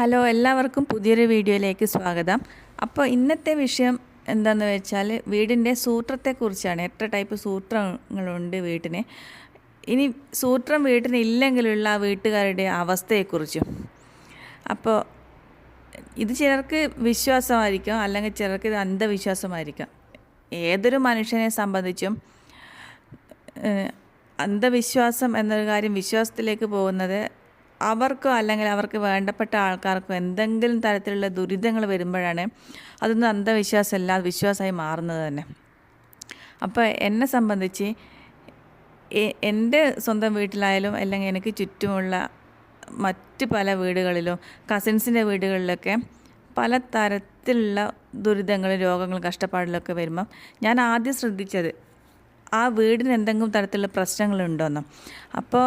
Hello, എല്ലാവർക്കും പുതിയൊരു വീഡിയോയിലേക്ക് സ്വാഗതം. അപ്പോൾ ഇന്നത്തെ വിഷയം എന്താണെന്ന് വെച്ചാൽ വീടിൻ്റെ സൂത്രത്തെക്കുറിച്ചാണ്. എത്ര ടൈപ്പ് സൂത്രങ്ങളുണ്ട് വീട്ടിന്, ഇനി സൂത്രം വീട്ടിന് ഇല്ലെങ്കിലുള്ള ആ വീട്ടുകാരുടെ അവസ്ഥയെക്കുറിച്ചും. അപ്പോൾ ഇത് ചിലർക്ക് വിശ്വാസമായിരിക്കും, അല്ലെങ്കിൽ ചിലർക്ക് ഇത് അന്ധവിശ്വാസമായിരിക്കും. ഏതൊരു മനുഷ്യനെ സംബന്ധിച്ചും അന്ധവിശ്വാസം എന്നൊരു കാര്യം വിശ്വാസത്തിലേക്ക് പോകുന്നത് അവർക്കോ അല്ലെങ്കിൽ അവർക്ക് വേണ്ടപ്പെട്ട ആൾക്കാർക്കോ എന്തെങ്കിലും തരത്തിലുള്ള ദുരിതങ്ങൾ വരുമ്പോഴാണ് അതൊന്നും അന്ധവിശ്വാസമല്ല, വിശ്വാസമായി മാറുന്നത് തന്നെ. അപ്പോൾ എന്നെ സംബന്ധിച്ച് എൻ്റെ സ്വന്തം വീട്ടിലായാലും അല്ലെങ്കിൽ എനിക്ക് ചുറ്റുമുള്ള മറ്റ് പല വീടുകളിലും കസിൻസിൻ്റെ വീടുകളിലൊക്കെ പല തരത്തിലുള്ള ദുരിതങ്ങളും രോഗങ്ങളും കഷ്ടപ്പാടിലൊക്കെ വരുമ്പം ഞാൻ ആദ്യം ശ്രദ്ധിച്ചത് ആ വീടിന് എന്തെങ്കിലും തരത്തിലുള്ള പ്രശ്നങ്ങളുണ്ടോയെന്നും. അപ്പോൾ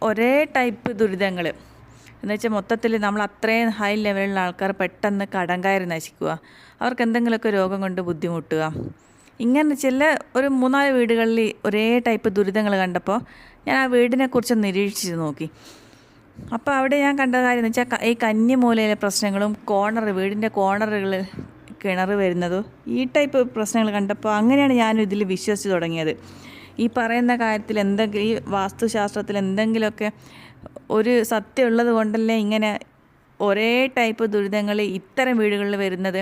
ഒരേ ടൈപ്പ് ദുരിതങ്ങൾ എന്ന് വെച്ചാൽ മൊത്തത്തിൽ നമ്മൾ അത്രയും ഹൈ ലെവലിലുള്ള ആൾക്കാർ പെട്ടെന്ന് കടം കയറി നശിക്കുക, അവർക്ക് എന്തെങ്കിലുമൊക്കെ രോഗം കൊണ്ട് ബുദ്ധിമുട്ടുക, ഇങ്ങനെ ചില ഒരു 3-4 വീടുകളിൽ ഒരേ ടൈപ്പ് ദുരിതങ്ങൾ കണ്ടപ്പോൾ ഞാൻ ആ വീടിനെക്കുറിച്ച് നിരീക്ഷിച്ച് നോക്കി. അപ്പോൾ അവിടെ ഞാൻ കണ്ട കാര്യം എന്ന് വെച്ചാൽ ഈ കന്നിമൂലയിലെ പ്രശ്നങ്ങളും വീടിൻ്റെ കോർണറുകൾ കിണർ വരുന്നതും ഈ ടൈപ്പ് പ്രശ്നങ്ങൾ കണ്ടപ്പോൾ അങ്ങനെയാണ് ഞാനും ഇതിൽ വിശ്വസിച്ച് തുടങ്ങിയത്. ഈ പറയുന്ന കാര്യത്തിൽ എന്തെങ്കിലും ഈ വാസ്തുശാസ്ത്രത്തിൽ എന്തെങ്കിലുമൊക്കെ ഒരു സത്യമുള്ളത് കൊണ്ടല്ലേ ഇങ്ങനെ ഒരേ ടൈപ്പ് ദുരിതങ്ങൾ ഇത്തരം വീടുകളിൽ വരുന്നത്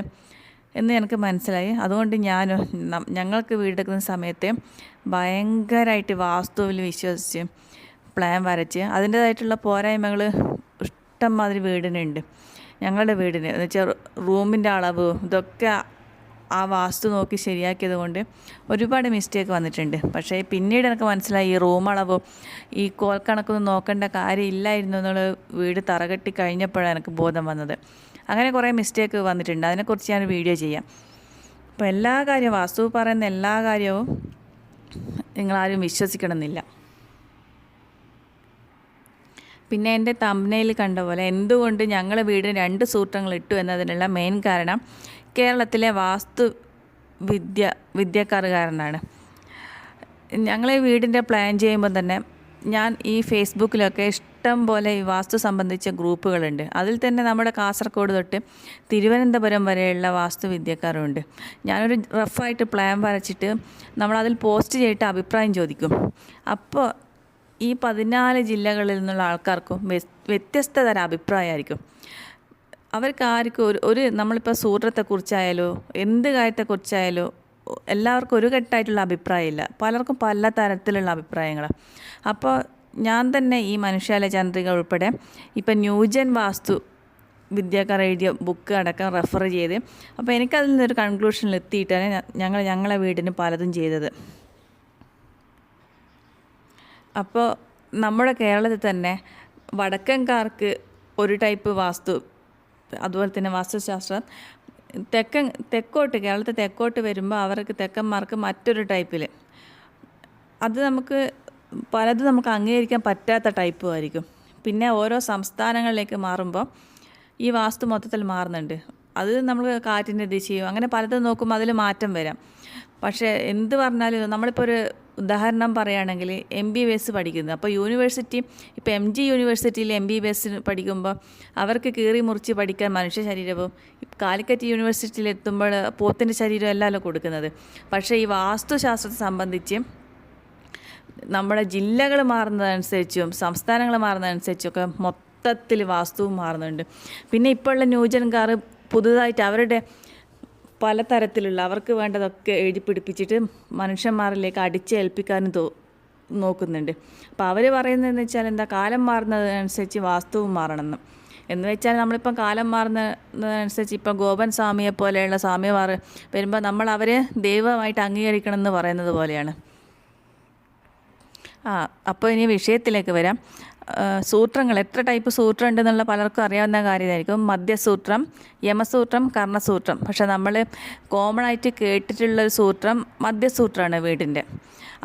എന്ന് എനിക്ക് മനസ്സിലായി. അതുകൊണ്ട് ഞങ്ങൾക്ക് വീടെടുക്കുന്ന സമയത്ത് ഭയങ്കരമായിട്ട് വാസ്തുവിൽ വിശ്വസിച്ച് പ്ലാൻ വരച്ച് അതിൻ്റേതായിട്ടുള്ള പോരായ്മകൾ ഇഷ്ടംമാതിരി വീടിനുണ്ട്. ഞങ്ങളുടെ വീടിന് എന്ന് വെച്ചാൽ റൂമിൻ്റെ അളവ് ഇതൊക്കെ ആ വാസ്തു നോക്കി ശരിയാക്കിയത് കൊണ്ട് ഒരുപാട് മിസ്റ്റേക്ക് വന്നിട്ടുണ്ട്. പക്ഷേ പിന്നീട് എനിക്ക് മനസ്സിലായി ഈ റൂം അളവും ഈ കോൽ കണക്കൊന്നും നോക്കേണ്ട കാര്യമില്ലായിരുന്നു എന്നുള്ള വീട് തറകെട്ടി കഴിഞ്ഞപ്പോഴാണ് എനിക്ക് ബോധം വന്നത്. അങ്ങനെ കുറേ മിസ്റ്റേക്ക് വന്നിട്ടുണ്ട്, അതിനെക്കുറിച്ച് ഞാൻ വീഡിയോ ചെയ്യാം. അപ്പോൾ എല്ലാ കാര്യവും വാസ്തു പറയുന്ന എല്ലാ കാര്യവും നിങ്ങളാരും വിശ്വസിക്കണമെന്നില്ല. പിന്നെ എൻ്റെ തംബ്നെയിൽ കണ്ട പോലെ എന്തുകൊണ്ട് ഞങ്ങൾ വീടിന് 2 സൂത്രങ്ങൾ ഇട്ടു എന്നതിനുള്ള മെയിൻ കാരണം കേരളത്തിലെ വിദ്യക്കാർ കാരണമാണ്. ഞങ്ങൾ ഈ വീടിൻ്റെ പ്ലാൻ ചെയ്യുമ്പോൾ തന്നെ ഞാൻ ഈ ഫേസ്ബുക്കിലൊക്കെ ഇഷ്ടം പോലെ ഈ വാസ്തു സംബന്ധിച്ച ഗ്രൂപ്പുകളുണ്ട്. അതിൽ തന്നെ നമ്മുടെ കാസർഗോഡ് തൊട്ട് തിരുവനന്തപുരം വരെയുള്ള വാസ്തുവിദ്യക്കാരുണ്ട്. ഞാനൊരു റഫായിട്ട് പ്ലാൻ വരച്ചിട്ട് നമ്മളതിൽ പോസ്റ്റ് ചെയ്തിട്ട് അഭിപ്രായം ചോദിക്കും. അപ്പോൾ ഈ 14 ജില്ലകളിൽ നിന്നുള്ള ആൾക്കാർക്കും വ്യത്യസ്ത തരം അഭിപ്രായമായിരിക്കും. അവർക്ക് ആർക്കും ഒരു നമ്മളിപ്പോൾ സൂത്രത്തെക്കുറിച്ചായാലോ എന്ത് കാര്യത്തെക്കുറിച്ചായാലോ എല്ലാവർക്കും ഒരു കെട്ടായിട്ടുള്ള അഭിപ്രായമില്ല, പലർക്കും പല തരത്തിലുള്ള അഭിപ്രായങ്ങളാണ്. അപ്പോൾ ഞാൻ തന്നെ ഈ മനുഷ്യാലയ ചന്ദ്രിക ഉൾപ്പെടെ ഇപ്പം ന്യൂജൻ വാസ്തു വിദ്യക്കാർ എഴുതിയ ബുക്ക് അടക്കം റെഫർ ചെയ്ത് അപ്പോൾ എനിക്കതിൽ നിന്നൊരു കൺക്ലൂഷനിൽ എത്തിയിട്ടാണ് ഞങ്ങളെ വീടിന് പലതും ചെയ്തത്. അപ്പോൾ നമ്മുടെ കേരളത്തിൽ തന്നെ വടക്കൻകാർക്ക് ഒരു ടൈപ്പ് വാസ്തു, അതുപോലെ തന്നെ വാസ്തുശാസ്ത്രം കേരളത്തിൽ തെക്കോട്ട് വരുമ്പോൾ അവർക്ക് തെക്കന്മാർക്ക് മറ്റൊരു ടൈപ്പിൽ, അത് പലതും നമുക്ക് അംഗീകരിക്കാൻ പറ്റാത്ത ടൈപ്പും ആയിരിക്കും. പിന്നെ ഓരോ സംസ്ഥാനങ്ങളിലേക്ക് മാറുമ്പോൾ ഈ വാസ്തു മൊത്തത്തിൽ മാറുന്നുണ്ട്. അത് നമ്മൾ കാറ്റിൻ്റെ ദിശയോ അങ്ങനെ പലതും നോക്കുമ്പോൾ അതിൽ മാറ്റം വരാം. പക്ഷേ എന്ത് പറഞ്ഞാലും നമ്മളിപ്പോൾ ഒരു ഉദാഹരണം പറയുകയാണെങ്കിൽ MBBS പഠിക്കുന്നത്, അപ്പോൾ യൂണിവേഴ്സിറ്റി ഇപ്പോൾ MG യൂണിവേഴ്സിറ്റിയിൽ MBBS പഠിക്കുമ്പോൾ അവർക്ക് കീറി മുറിച്ച് പഠിക്കാൻ മനുഷ്യ ശരീരവും, കാലിക്കറ്റ് യൂണിവേഴ്സിറ്റിയിൽ എത്തുമ്പോൾ പോത്തിൻ്റെ ശരീരം എല്ലാമല്ലോ കൊടുക്കുന്നത്. പക്ഷേ ഈ വാസ്തുശാസ്ത്രത്തെ സംബന്ധിച്ച് നമ്മുടെ ജില്ലകൾ മാറുന്നതനുസരിച്ചും സംസ്ഥാനങ്ങൾ മാറുന്നതനുസരിച്ചൊക്കെ മൊത്തത്തിൽ വാസ്തുവും മാറുന്നുണ്ട്. പിന്നെ ഇപ്പോഴുള്ള ന്യൂജൻകാർ പുതുതായിട്ട് അവരുടെ പലതരത്തിലുള്ള അവർക്ക് വേണ്ടതൊക്കെ എഴുതി പിടിപ്പിച്ചിട്ട് മനുഷ്യന്മാരിലേക്ക് അടിച്ചേൽപ്പിക്കാനും നോക്കുന്നുണ്ട്. അപ്പോൾ അവർ പറയുന്നതെന്ന് വെച്ചാൽ എന്താ, കാലം മാറുന്നതിനനുസരിച്ച് വാസ്തുവും മാറണമെന്ന്. എന്ന് വെച്ചാൽ നമ്മളിപ്പം കാലം മാറുന്നതനുസരിച്ച് ഇപ്പം ഗോപൻ സ്വാമിയെ പോലെയുള്ള സ്വാമിമാർ വരുമ്പോൾ നമ്മൾ അവരെ ദൈവമായിട്ട് അംഗീകരിക്കണം എന്ന് പറയുന്നത് പോലെയാണ്. അപ്പോൾ ഇനി വിഷയത്തിലേക്ക് വരാം. സൂത്രങ്ങൾ എത്ര ടൈപ്പ് സൂത്രം ഉണ്ടെന്നുള്ള പലർക്കും അറിയാവുന്ന കാര്യമായിരിക്കും. മധ്യസൂത്രം, യമസൂത്രം, കർണസൂത്രം. പക്ഷെ നമ്മൾ കോമൺ ആയിട്ട് കേട്ടിട്ടുള്ളൊരു സൂത്രം മധ്യസൂത്രമാണ് വീടിൻ്റെ.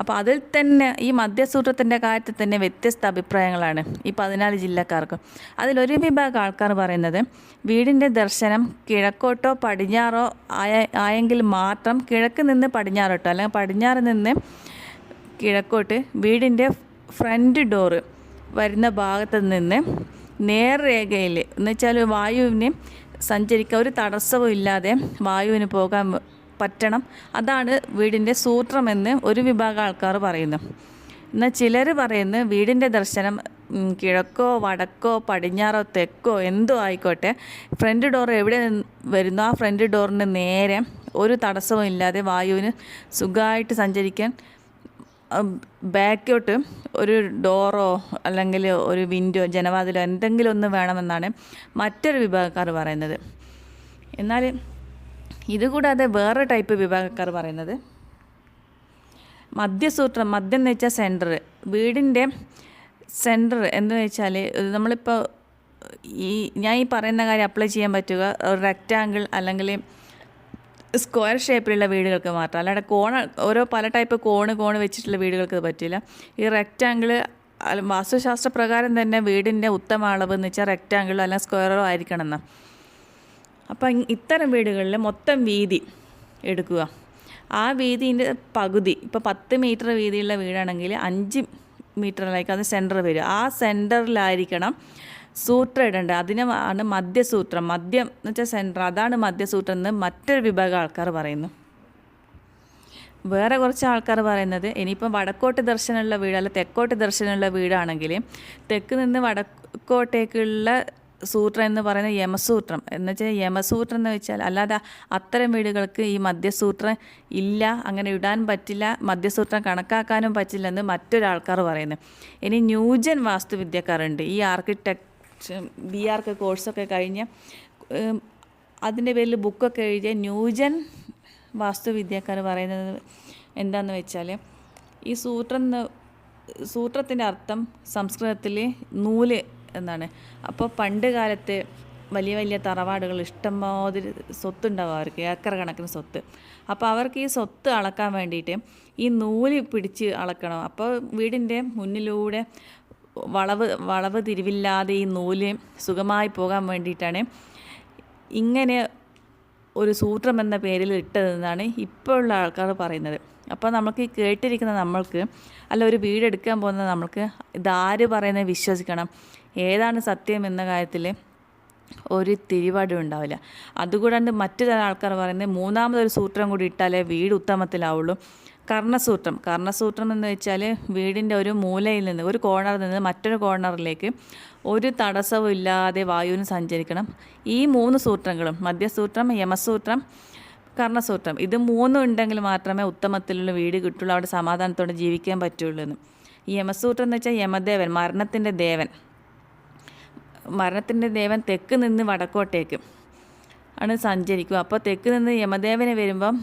അപ്പോൾ അതിൽ തന്നെ ഈ മധ്യസൂത്രത്തിൻ്റെ കാര്യത്തിൽ തന്നെ വ്യത്യസ്ത അഭിപ്രായങ്ങളാണ് ഈ 14 ജില്ലക്കാർക്കും. അതിലൊരു വിഭാഗം ആൾക്കാർ പറയുന്നത് വീടിൻ്റെ ദർശനം കിഴക്കോട്ടോ പടിഞ്ഞാറോ ആയെങ്കിൽ മാത്രം കിഴക്ക് നിന്ന് പടിഞ്ഞാറോട്ടോ അല്ലെങ്കിൽ പടിഞ്ഞാറ് നിന്ന് കിഴക്കോട്ട് വീടിൻ്റെ ഫ്രണ്ട് ഡോറ് വരുന്ന ഭാഗത്ത് നിന്ന് നേർരേഖയിൽ എന്ന് വെച്ചാൽ വായുവിന് സഞ്ചരിക്കാൻ ഒരു തടസ്സവും ഇല്ലാതെ വായുവിന് പോകാൻ പറ്റണം. അതാണ് വീടിൻ്റെ സൂത്രമെന്ന് ഒരു വിഭാഗം ആൾക്കാർ പറയുന്നു. എന്നാൽ ചിലർ പറയുന്നു വീടിൻ്റെ ദർശനം കിഴക്കോ വടക്കോ പടിഞ്ഞാറോ തെക്കോ എന്തോ ആയിക്കോട്ടെ, ഫ്രണ്ട് ഡോർ എവിടെ വരുന്നോ ആ ഫ്രണ്ട് ഡോറിന് നേരെ ഒരു തടസ്സവും ഇല്ലാതെ വായുവിന് സുഖമായിട്ട് സഞ്ചരിക്കാൻ ബാക്കോട്ട് ഒരു ഡോറോ അല്ലെങ്കിൽ ഒരു വിൻഡോ ജനവാതിലോ എന്തെങ്കിലും ഒന്ന് വേണമെന്നാണ് മറ്റൊരു വിഭാഗക്കാർ പറയുന്നത്. എന്നാൽ ഇതുകൂടാതെ വേറെ ടൈപ്പ് വിഭാഗക്കാർ പറയുന്നത് മധ്യസൂത്രം. മധ്യം എന്ന് വെച്ചാൽ സെൻറ്റർ. വീടിൻ്റെ സെൻറ്റർ എന്ന് വെച്ചാൽ നമ്മളിപ്പോൾ ഞാൻ ഈ പറയുന്ന കാര്യം അപ്ലൈ ചെയ്യാൻ പറ്റുക റെക്റ്റാങ്കിൾ അല്ലെങ്കിൽ സ്ക്വയർ ഷേപ്പിലുള്ള വീടുകൾക്ക് മാത്രം. അല്ലാതെ ഓരോ പല ടൈപ്പ് കോണ് വെച്ചിട്ടുള്ള വീടുകൾക്ക് പറ്റില്ല. ഈ റെക്റ്റാങ്കിൾ വാസ്തുശാസ്ത്ര പ്രകാരം തന്നെ വീടിൻ്റെ ഉത്തമ അളവ് എന്ന് വെച്ചാൽ റെക്റ്റാങ്കിളോ അല്ലെങ്കിൽ സ്ക്വയറോ ആയിരിക്കണം എന്നാണ്. അപ്പം ഇത്തരം വീടുകളിൽ മൊത്തം വീതി എടുക്കുക. ആ വീതിൻ്റെ പകുതി, ഇപ്പോൾ 10 മീറ്റർ വീതിയുള്ള വീടാണെങ്കിൽ 5 മീറ്ററിലേക്ക് അത് സെൻറ്റർ വരും. ആ സെൻറ്ററിലായിരിക്കണം സൂത്രം ഇടേണ്ടത്. അതിനാണ് മധ്യസൂത്രം. മദ്യം എന്ന് വെച്ചാൽ സെൻറ്റർ, അതാണ് മധ്യസൂത്രം എന്ന് മറ്റൊരു വിഭാഗം ആൾക്കാർ പറയുന്നു. വേറെ കുറച്ച് ആൾക്കാർ പറയുന്നത് ഇനിയിപ്പം വടക്കോട്ട് ദർശനമുള്ള വീട് അല്ല തെക്കോട്ട് ദർശനമുള്ള വീടാണെങ്കിൽ തെക്ക് നിന്ന് വടക്കോട്ടേക്കുള്ള സൂത്രം എന്ന് പറയുന്നത് യമസൂത്രം. എന്ന് വെച്ചാൽ യമസൂത്രം എന്ന് വെച്ചാൽ അല്ലാതെ അത്തരം വീടുകൾക്ക് ഈ മധ്യസൂത്രം ഇല്ല, അങ്ങനെ ഇടാൻ പറ്റില്ല, മധ്യസൂത്രം കണക്കാക്കാനും പറ്റില്ലെന്ന് മറ്റൊരാൾക്കാർ പറയുന്നത്. ഇനി ന്യൂജൻ വാസ്തുവിദ്യക്കാരുണ്ട്. ഈ BArch കോഴ്സൊക്കെ കഴിഞ്ഞ് അതിൻ്റെ പേരിൽ ബുക്കൊക്കെ എഴുതിയ ന്യൂജൻ വാസ്തുവിദ്യക്കാർ പറയുന്നത് എന്താണെന്ന് വെച്ചാൽ ഈ സൂത്രത്തിൻ്റെ അർത്ഥം സംസ്കൃതത്തിൽ നൂല് എന്നാണ്. അപ്പോൾ പണ്ട് കാലത്ത് വലിയ വലിയ തറവാടുകൾ ഇഷ്ടംമാതിരി സ്വത്തുണ്ടാവും അവർക്ക്, ഏക്കർ കണക്കിന് സ്വത്ത്. അപ്പോൾ അവർക്ക് ഈ സ്വത്ത് അളക്കാൻ വേണ്ടിയിട്ട് ഈ നൂല് പിടിച്ച് അളക്കണം. അപ്പോൾ വീടിൻ്റെ മുന്നിലൂടെ വളവ് തിരിവില്ലാതെ ഈ നൂല് സുഖമായി പോകാൻ വേണ്ടിയിട്ടാണ് ഇങ്ങനെ ഒരു സൂത്രം എന്ന പേരിൽ ഇട്ടതെന്നാണ് ഇപ്പോൾ ഉള്ള ആൾക്കാർ പറയുന്നത്. അപ്പോൾ നമുക്ക് കേട്ടിരിക്കുന്ന നമ്മൾക്ക് അല്ല ഒരു വീടെടുക്കാൻ പോകുന്ന നമ്മൾക്ക് ഇതാര് പറയുന്നത് വിശ്വസിക്കണം, ഏതാണ് സത്യം എന്ന കാര്യത്തിൽ ഒരു തിരിപാടും ഉണ്ടാവില്ല. അതുകൂടാണ്ട് മറ്റു ചില ആൾക്കാർ പറയുന്നത് മൂന്നാമതൊരു സൂത്രം കൂടി ഇട്ടാലേ വീട് ഉത്തമത്തിലാവുള്ളൂ. കർണസൂത്രം എന്ന് വെച്ചാൽ വീടിൻ്റെ ഒരു മൂലയിൽ നിന്ന് ഒരു കോർണറിൽ നിന്ന് മറ്റൊരു കോർണറിലേക്ക് ഒരു തടസ്സവും ഇല്ലാതെ വായുവിന് സഞ്ചരിക്കണം. ഈ 3 സൂത്രങ്ങളും മധ്യസൂത്രം, യമസൂത്രം, കർണസൂത്രം, ഇത് 3 ഉണ്ടെങ്കിൽ മാത്രമേ ഉത്തമത്തിലുള്ള വീട് കിട്ടുള്ളൂ, അവിടെ സമാധാനത്തോടെ ജീവിക്കാൻ പറ്റുള്ളൂ എന്ന്. ഈ യമസൂത്രം എന്ന് വെച്ചാൽ യമദേവൻ, മരണത്തിൻ്റെ ദേവൻ തെക്ക് നിന്ന് വടക്കോട്ടേക്ക് ആണ് സഞ്ചരിക്കുക. അപ്പോൾ തെക്ക് നിന്ന് യമദേവന് വരുമ്പം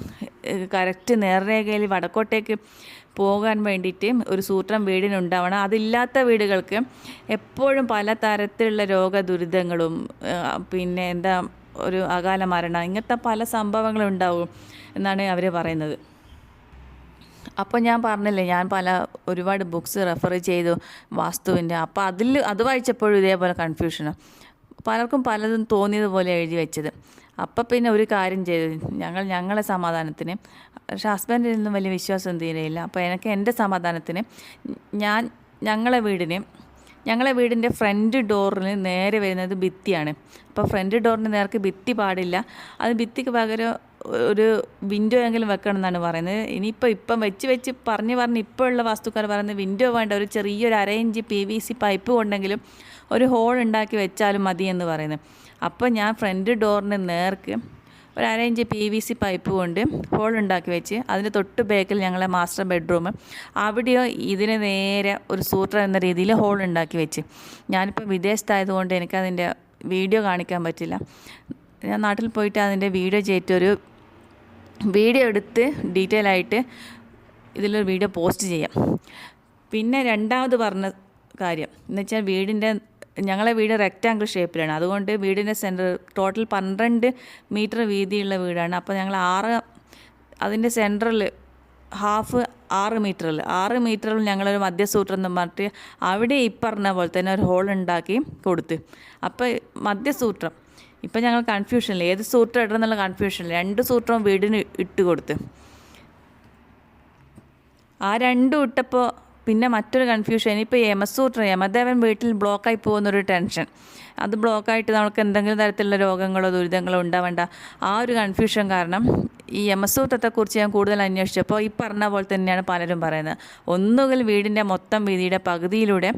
കറക്റ്റ് നേർരേഖയിൽ വടക്കോട്ടേക്ക് പോകാൻ വേണ്ടിയിട്ട് ഒരു സൂത്രം വീടിനുണ്ടാവണം. അതില്ലാത്ത വീടുകൾക്ക് എപ്പോഴും പല തരത്തിലുള്ള രോഗദുരിതങ്ങളും പിന്നെ ഒരു അകാല മരണം ഇങ്ങനത്തെ പല സംഭവങ്ങളും ഉണ്ടാവും എന്നാണ് അവർ പറയുന്നത്. അപ്പോൾ ഞാൻ പറഞ്ഞില്ലേ, ഞാൻ ഒരുപാട് ബുക്സ് റെഫർ ചെയ്തു വാസ്തുവിൻ്റെ. അപ്പോൾ അത് വായിച്ചപ്പോഴും ഇതേപോലെ കൺഫ്യൂഷനും, പലർക്കും പലതും തോന്നിയതുപോലെ എഴുതി വെച്ചത്. അപ്പം പിന്നെ ഒരു കാര്യം ചെയ്തു, ഞങ്ങളെ സമാധാനത്തിന്, പക്ഷേ ഹസ്ബൻഡിൽ നിന്നും വലിയ വിശ്വാസം തീരെയില്ല. അപ്പോൾ എൻ്റെ സമാധാനത്തിന് ഞങ്ങളെ വീടിൻ്റെ ഫ്രണ്ട് ഡോറിന് നേരെ വരുന്നത് ഭിത്തിയാണ്. അപ്പോൾ ഫ്രണ്ട് ഡോറിന് നേർക്ക് ഭിത്തി പാടില്ല, അത് ഭിത്തിക്ക് പകരം ഒരു വിൻഡോ എങ്കിലും വെക്കണം എന്നാണ് പറയുന്നത്. ഇപ്പം വെച്ച് പറഞ്ഞ് ഇപ്പോൾ ഉള്ള വാസ്തുക്കാർ പറയുന്നത് വിൻഡോ വേണ്ട, ഒരു ചെറിയൊരു 1/2 ഇഞ്ച് PVC പൈപ്പ് കൊണ്ടെങ്കിലും ഒരു ഹോൾ ഉണ്ടാക്കി വെച്ചാലും മതി എന്ന് പറയുന്നത്. അപ്പോൾ ഞാൻ ഫ്രണ്ട് ഡോറിന് നേർക്ക് ഒരു 1/2 ഇഞ്ച് PVC പൈപ്പ് കൊണ്ട് ഹോൾ ഉണ്ടാക്കി വെച്ച് അതിൻ്റെ തൊട്ട് ബാക്കിൽ ഞങ്ങളെ മാസ്റ്റർ ബെഡ്റൂം, അവിടെയോ ഇതിന് നേരെ ഒരു സൂത്രം എന്ന രീതിയിൽ ഹോൾ ഉണ്ടാക്കി വെച്ച്. ഞാനിപ്പോൾ വിദേശത്തായതുകൊണ്ട് എനിക്കതിൻ്റെ വീഡിയോ കാണിക്കാൻ പറ്റില്ല. ഞാൻ നാട്ടിൽ പോയിട്ട് അതിൻ്റെ വീഡിയോ എടുത്ത് ഡീറ്റെയിൽ ആയിട്ട് ഇതിലൊരു വീഡിയോ പോസ്റ്റ് ചെയ്യാം. പിന്നെ രണ്ടാമത് പറഞ്ഞ കാര്യം എന്ന് വെച്ചാൽ ഞങ്ങളെ വീട് റെക്റ്റാങ്കിൾ ഷേപ്പിലാണ്. അതുകൊണ്ട് വീടിൻ്റെ സെൻറ്റർ ടോട്ടൽ 12 മീറ്റർ വീതിയുള്ള വീടാണ്. അപ്പോൾ ഞങ്ങൾ അതിൻ്റെ സെൻറ്ററിൽ ഹാഫ് 6 മീറ്ററിൽ ഞങ്ങളൊരു മധ്യസൂത്രം എന്ന് പറഞ്ഞിട്ട് അവിടെ ഈ പറഞ്ഞ പോലെ തന്നെ ഒരു ഹോൾ ഉണ്ടാക്കി കൊടുത്ത്. അപ്പോൾ മധ്യസൂത്രം ഇപ്പം ഞങ്ങൾ കൺഫ്യൂഷനില്ല, ഏത് സൂത്രം ഇടണം എന്നുള്ള കൺഫ്യൂഷനില്ല. 2 സൂത്രവും വീടിന് ഇട്ട് കൊടുത്ത്. ആ 2 ഇട്ടപ്പോൾ പിന്നെ മറ്റൊരു കൺഫ്യൂഷൻ, ഇനിയിപ്പോൾ യമദേവൻ വീട്ടിൽ ബ്ലോക്കായി പോകുന്നൊരു ടെൻഷൻ, അത് ബ്ലോക്കായിട്ട് നമുക്ക് എന്തെങ്കിലും തരത്തിലുള്ള രോഗങ്ങളോ ദുരിതങ്ങളോ ഉണ്ടാവേണ്ട ആ ഒരു കൺഫ്യൂഷൻ കാരണം ഈ യമസൂത്രത്തെക്കുറിച്ച് ഞാൻ കൂടുതൽ അന്വേഷിച്ചപ്പോൾ ഈ പറഞ്ഞ പോലെ തന്നെയാണ് പലരും പറയുന്നത്. ഒന്നുകിൽ വീടിൻ്റെ മൊത്തം വീതിയുടെ പകുതിയിലൂടെ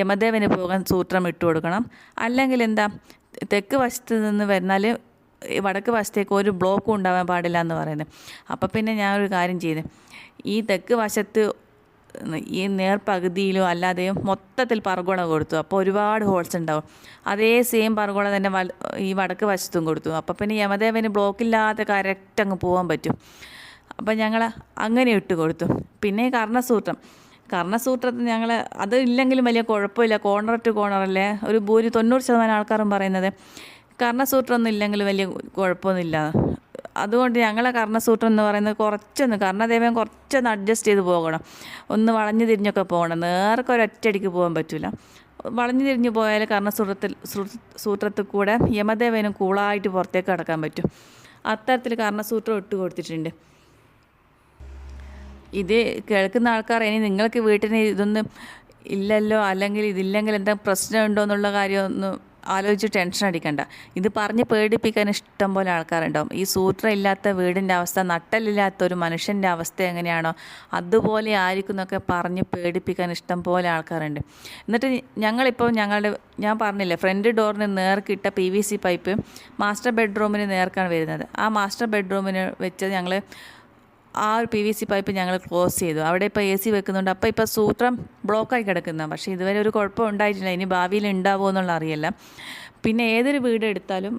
യമദേവന് പോകാൻ സൂത്രം ഇട്ട് കൊടുക്കണം, അല്ലെങ്കിൽ എന്താ തെക്ക് വശത്ത് നിന്ന് വരുന്നാൽ വടക്ക് വശത്തേക്ക് ഒരു ബ്ലോക്കും ഉണ്ടാവാൻ പാടില്ല എന്ന് പറയുന്നത്. അപ്പോൾ പിന്നെ ഞാനൊരു കാര്യം ചെയ്ത്, ഈ തെക്ക് വശത്ത് ഈ നേർപകുതിയിലോ അല്ലാതെയോ മൊത്തത്തിൽ പർഗോള കൊടുത്തു. അപ്പോൾ ഒരുപാട് ഹോൾസ് ഉണ്ടാവും. അതേ സെയിം പർഗോള തന്നെ ഈ വടക്ക് വശത്തും കൊടുത്തു. അപ്പോൾ പിന്നെ യമദേവന് ബ്ലോക്കില്ലാതെ കറക്റ്റ് അങ്ങ് പോകാൻ പറ്റും. അപ്പോൾ ഞങ്ങൾ അങ്ങനെ ഇട്ട് കൊടുത്തു. പിന്നെ കർണസൂത്രത്തിൽ ഞങ്ങൾ അത് ഇല്ലെങ്കിലും വലിയ കുഴപ്പമില്ല, കോർണർ ടു കോർണറല്ലേ. ഒരു 90% ആൾക്കാരും പറയുന്നത് കർണസൂത്രമൊന്നും ഇല്ലെങ്കിൽ വലിയ കുഴപ്പമൊന്നുമില്ല. അതുകൊണ്ട് ഞങ്ങളെ കർണസൂത്രം എന്ന് പറയുന്നത് കർണദേവൻ കുറച്ചൊന്ന് അഡ്ജസ്റ്റ് ചെയ്ത് പോകണം, ഒന്ന് വളഞ്ഞു തിരിഞ്ഞൊക്കെ പോകണം. നേർക്ക് ഒരൊറ്റയടിക്ക് പോകാൻ പറ്റില്ല. വളഞ്ഞു തിരിഞ്ഞ് പോയാൽ സൂത്രത്തിൽ കൂടെ യമദേവനും കൂളായിട്ട് പുറത്തേക്ക് കടക്കാൻ പറ്റും. അത്തരത്തിൽ കർണസൂത്രം ഇട്ട് കൊടുത്തിട്ടുണ്ട്. ഇത് കേൾക്കുന്ന ആൾക്കാർ ഇനി നിങ്ങൾക്ക് വീട്ടിന് ഇതൊന്നും ഇല്ലല്ലോ, അല്ലെങ്കിൽ ഇതില്ലെങ്കിൽ എന്താ പ്രശ്നമുണ്ടോ എന്നുള്ള കാര്യമൊന്നും ആലോചിച്ച് ടെൻഷൻ അടിക്കണ്ട. ഇത് പറഞ്ഞ് പേടിപ്പിക്കാൻ ഇഷ്ടം പോലെ ആൾക്കാരുണ്ടാവും. ഈ സൂത്രം ഇല്ലാത്ത വീടിൻ്റെ അവസ്ഥ, നട്ടലില്ലാത്ത ഒരു മനുഷ്യൻ്റെ അവസ്ഥ എങ്ങനെയാണോ അതുപോലെ ആയിരിക്കും എന്നൊക്കെ പറഞ്ഞ് പേടിപ്പിക്കാൻ ഇഷ്ടം പോലെ ആൾക്കാരുണ്ട്. എന്നിട്ട് ഞാൻ പറഞ്ഞില്ലേ, ഫ്രണ്ട് ഡോറിന് നേർക്കിട്ട PVC പൈപ്പ് മാസ്റ്റർ ബെഡ്റൂമിന് നേർക്കാണ് വരുന്നത്. ആ മാസ്റ്റർ ബെഡ്റൂമിന് വെച്ച് ഞങ്ങൾ ആ ഒരു PVC പൈപ്പ് ഞങ്ങൾ ക്ലോസ് ചെയ്തു. അവിടെ ഇപ്പോൾ AC വെക്കുന്നുണ്ട്. അപ്പോൾ ഇപ്പോൾ സൂത്രം ബ്ലോക്കായി കിടക്കുന്നതാണ്. പക്ഷേ ഇതുവരെ ഒരു കുഴപ്പം ഉണ്ടായിട്ടില്ല. ഇനി ഭാവിയിൽ ഉണ്ടാവുമോ എന്നുള്ള അറിയില്ല. പിന്നെ ഏതൊരു വീട് എടുത്താലും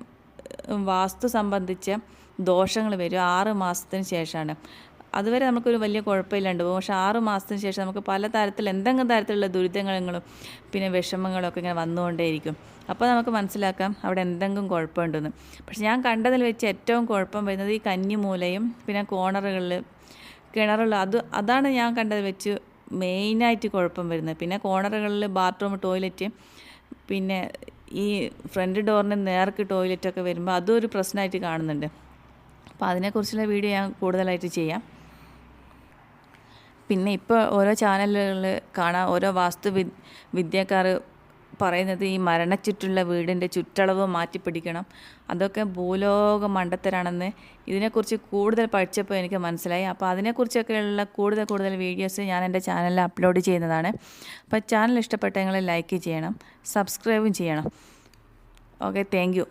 വാസ്തു സംബന്ധിച്ച ദോഷങ്ങൾ വരും 6 മാസത്തിന് ശേഷമാണ്. അതുവരെ നമുക്കൊരു വലിയ കുഴപ്പമില്ലാണ്ട് പോകും. പക്ഷേ 6 മാസത്തിന് ശേഷം നമുക്ക് എന്തെങ്കിലും തരത്തിലുള്ള ദുരിതങ്ങളും പിന്നെ വിഷമങ്ങളൊക്കെ ഇങ്ങനെ വന്നുകൊണ്ടേയിരിക്കും. അപ്പോൾ നമുക്ക് മനസ്സിലാക്കാം അവിടെ എന്തെങ്കിലും കുഴപ്പമുണ്ടെന്ന്. പക്ഷെ ഞാൻ കണ്ടതിൽ വെച്ച് ഏറ്റവും കുഴപ്പം വരുന്നത് ഈ കന്നിമൂലയും പിന്നെ കിണറുകൾ അതാണ് ഞാൻ കണ്ടതിൽ വെച്ച് മെയിനായിട്ട് കുഴപ്പം വരുന്നത്. പിന്നെ കോർണറുകളിൽ ബാത്റൂം, ടോയ്ലറ്റ്, പിന്നെ ഈ ഫ്രണ്ട് ഡോറിന് നേർക്ക് ടോയ്ലറ്റൊക്കെ വരുമ്പോൾ അതും ഒരു പ്രശ്നമായിട്ട് കാണുന്നുണ്ട്. അപ്പോൾ അതിനെക്കുറിച്ചുള്ള വീഡിയോ ഞാൻ കൂടുതലായിട്ട് ചെയ്യാം. പിന്നെ ഇപ്പോൾ ഓരോ ചാനലുകളിൽ കാണാം, ഓരോ വിദ്യക്കാർ പറയുന്നത് ഈ മരണച്ചുറ്റുള്ള വീടിൻ്റെ ചുറ്റളവ് മാറ്റിപ്പിടിക്കണം, അതൊക്കെ ഭൂലോക മണ്ടത്തരാണെന്ന് ഇതിനെക്കുറിച്ച് കൂടുതൽ പഠിച്ചപ്പോൾ എനിക്ക് മനസ്സിലായി. അപ്പോൾ അതിനെക്കുറിച്ചൊക്കെയുള്ള കൂടുതൽ വീഡിയോസ് ഞാൻ എൻ്റെ ചാനലിൽ അപ്ലോഡ് ചെയ്യുന്നതാണ്. അപ്പോൾ ചാനൽ ഇഷ്ടപ്പെട്ടെങ്കിൽ ലൈക്ക് ചെയ്യണം, സബ്സ്ക്രൈബും ചെയ്യണം. Okay, thank you.